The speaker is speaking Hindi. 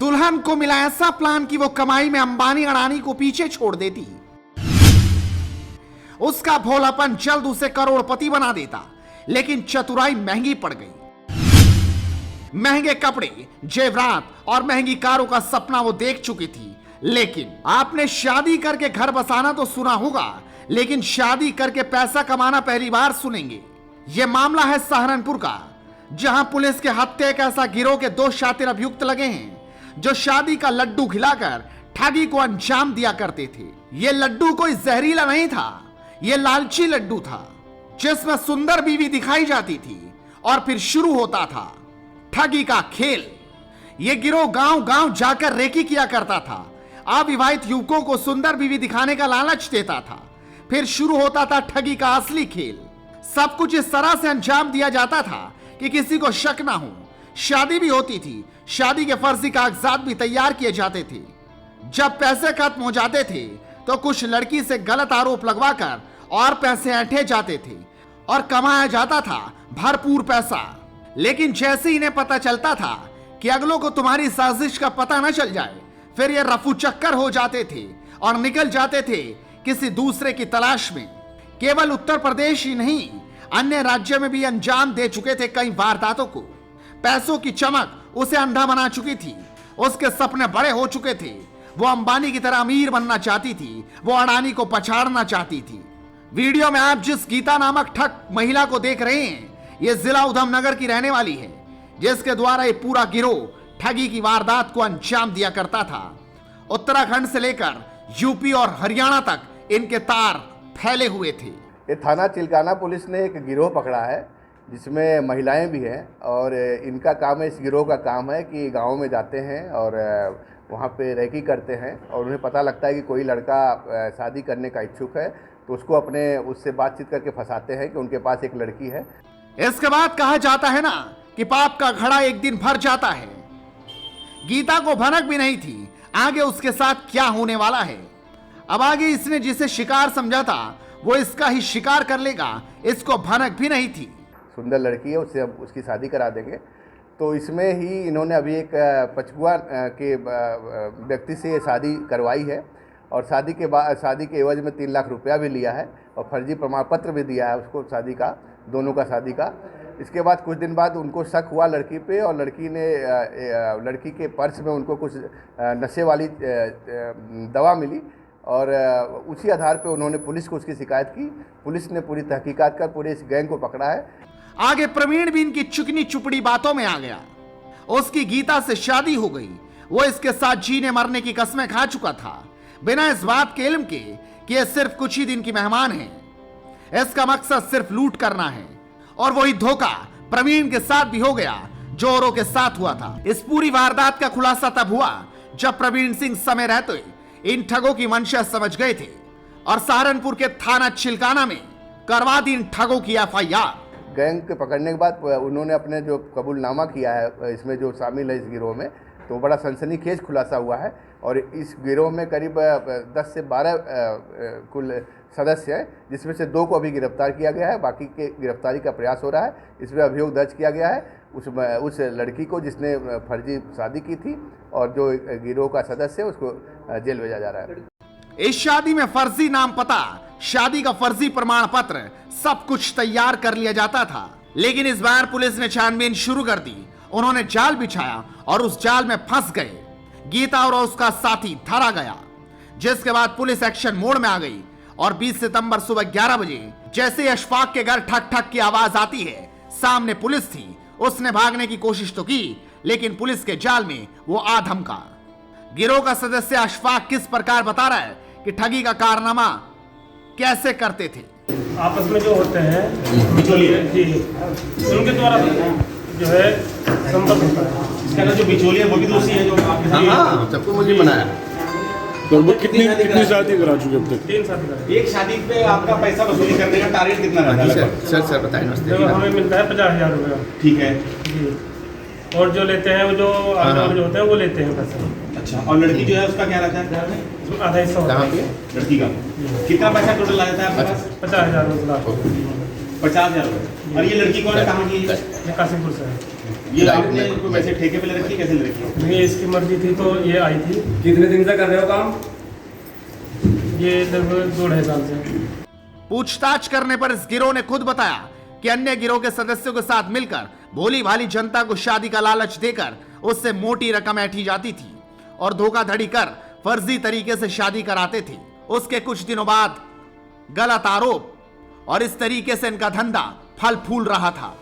दुल्हन को मिला ऐसा प्लान कि वो कमाई में अंबानी अडानी को पीछे छोड़ देती। उसका भोलापन जल्द उसे करोड़पति बना देता, लेकिन चतुराई महंगी पड़ गई। महंगे कपड़े, जेवरात और महंगी कारों का सपना वो देख चुकी थी। लेकिन आपने शादी करके घर बसाना तो सुना होगा, लेकिन शादी करके पैसा कमाना पहली बार सुनेंगे। यह मामला है सहारनपुर का, जहां पुलिस के हत्या एक ऐसा गिरोह के 2 शातिर अभियुक्त लगे हैं जो शादी का लड्डू खिलाकर ठगी को अंजाम दिया करते थे। यह लड्डू कोई जहरीला नहीं था, यह लालची लड्डू था जिसमें सुंदर बीवी दिखाई जाती थी और फिर शुरू होता था ठगी का खेल। यह गिरोह गांव गांव जाकर रेकी किया करता था। अविवाहित युवकों को सुंदर बीवी दिखाने का लालच देता था, फिर शुरू होता था ठगी का असली खेल। सब कुछ इस तरह से अंजाम दिया जाता था कि किसी को शक ना हो। शादी भी होती थी, शादी के फर्जी कागजात भी तैयार किए जाते थे। जब पैसे खत्म हो जाते थे तो कुछ लड़की से गलत आरोप लगवाकर और पैसे ऐंठे जाते थे और कमाया जाता था भरपूर पैसा। लेकिन जैसे इन्हें पता चलता था कि अगलों को तुम्हारी साजिश का पता न चल जाए, फिर ये रफू चक्कर हो जाते थे और निकल जाते थे किसी दूसरे की तलाश में। केवल उत्तर प्रदेश ही नहीं, अन्य राज्यों में भी अंजाम दे चुके थे कई वारदातों को। पैसों की चमक उसे अंधा बना चुकी थी। उसके सपने बड़े हो चुके थे। वो अंबानी की तरह अमीर बनना चाहती थी, वो अडानी को पछाड़ना चाहती थी। वीडियो में आप जिस गीता नामक ठग महिला को देख रहे हैं, ये जिला उधमनगर की रहने वाली है, जिसके द्वारा ये पूरा गिरोह ठगी की वारदात को अंजाम दिया करता था। उत्तराखंड से लेकर यूपी और हरियाणा तक इनके तार फैले हुए थे। ये थाना चिल्काना पुलिस ने एक गिरोह पकड़ा है जिसमें महिलाएं भी हैं, और इनका काम है, इस गिरोह का काम है कि गाँव में जाते हैं और वहाँ पे रेकी करते हैं और उन्हें पता लगता है कि कोई लड़का शादी करने का इच्छुक है, तो उसको उससे बातचीत करके फंसाते हैं कि उनके पास एक लड़की है। इसके बाद कहा जाता है ना कि पाप का घड़ा एक दिन भर जाता है। गीता को भनक भी नहीं थी आगे उसके साथ क्या होने वाला है। अब आगे इसने जिसे शिकार समझा था वो इसका ही शिकार कर लेगा, इसको भनक भी नहीं थी। सुंदर लड़की है, उससे अब उसकी शादी करा देंगे। तो इसमें ही इन्होंने अभी एक पचकुआ के व्यक्ति से शादी करवाई है और शादी के एवज में 3 लाख रुपया भी लिया है और फर्जी प्रमाण पत्र भी दिया है उसको शादी का, दोनों का शादी का। इसके बाद कुछ दिन बाद उनको शक हुआ लड़की पे, और लड़की के पर्स में उनको कुछ नशे वाली दवा मिली और उसी आधार पे उन्होंने पुलिस को उसकी शिकायत की। पुलिस ने पूरी तहकीकात कर पूरे इस गैंग को पकड़ा है। आगे प्रवीण भी इनकी चुकनी चुपड़ी बातों में आ गया। उसकी गीता से शादी हो गई। वो इसके साथ जीने मरने की कस्में खा चुका था, बिना इस बात के इल्म के कि ये सिर्फ कुछ ही दिन की मेहमान है। इसका मकसद सिर्फ लूट करना है, और वही धोखा प्रवीण के साथ भी हो गया जो औरों के साथ हुआ था। इस पूरी वारदात का खुलासा तब हुआ जब प्रवीण सिंह समय रहते इन ठगों की मंशा समझ गए थे और सहारनपुर के थाना चिल्काना में करवा दी इन ठगों की FIR। गैंग के पकड़ने के बाद उन्होंने अपने जो कबूलनामा किया है इसमें जो शामिल है इस गिरोह में, तो बड़ा सनसनीखेज खुलासा हुआ है। और इस गिरोह में करीब 10 से 12 कुल सदस्य हैं, जिसमें से 2 को अभी गिरफ्तार किया गया है। बाकी के गिरफ्तारी का प्रयास हो रहा है। इसमें अभियोग दर्ज किया गया है उस लड़की को जिसने फर्जी शादी की थी, और जो गिरोह का सदस्य है उसको जेल भेजा जा रहा है। इस शादी में फर्जी नाम पता, शादी का फर्जी प्रमाण पत्र, सब कुछ तैयार कर लिया जाता था। लेकिन इस बार पुलिस ने छानबीन शुरू कर दी। उन्होंने जाल बिछाया और उस जाल में फंस गए। गीता और उसका साथी धरा गया, जिसके बाद पुलिस एक्शन मोड में आ गई। और 20 सितंबर सुबह 11 बजे जैसे ही अशफाक के घर ठक ठक की आवाज आती है, सामने पुलिस थी। उसने भागने की कोशिश तो की, लेकिन पुलिस के जाल में वो आधमका। गिरोह का सदस्य अशफाक किस प्रकार बता रहा है कि ठगी का कारनामा कैसे करते थे। आपस में जो होते हैं बिचौलिए जी, उनके द्वारा जो है संपर्क होता है। इसका जो बिचौलिए वो भी दोषी है जो आपके साथ सबको मुझे बनाया। लगभग कितनी शादी करा चुके अब तक? 3 शादी करा। एक शादी पे आपका पैसा वसूली करने का टारगेट कितना रहता है? सर बताएं। जो हमें मिलता है 50,000 रुपया। ठीक है जी, और जो लेते हैं वो जो जो होते हैं वो लेते हैं पैसा। अच्छा, और लड़की जो है उसका क्या रहता है? आधा हिस्सा होता है लड़की का। कितना पैसा टोटल आ जाता है आपके पास? 50,000 रुपया। 50,000 रुपये। और ये लड़की कौन है, कहाँ की है? ये कासिमपुर से है। ये आपने कोई वैसे ठेके पे ले रखी है, कैसे ले रखी है? नहीं, इसकी मर्जी थी तो ये आई थी। कितने दिन से कर रहे हो काम? ये लगभग 2-2.5 साल से। पूछताछ करने पर इस गिरोह ने खुद बताया कि अन्य गिरोह के सदस्यों के साथ मिलकर भोली भाली जनता को शादी का लालच देकर उससे मोटी रकम ऐंठी जाती थी और धोखाधड़ी कर फर्जी तरीके से शादी कराते थे। उसके कुछ दिनों बाद गलत आरोप और इस तरीके से इनका धंधा फल फूल रहा था।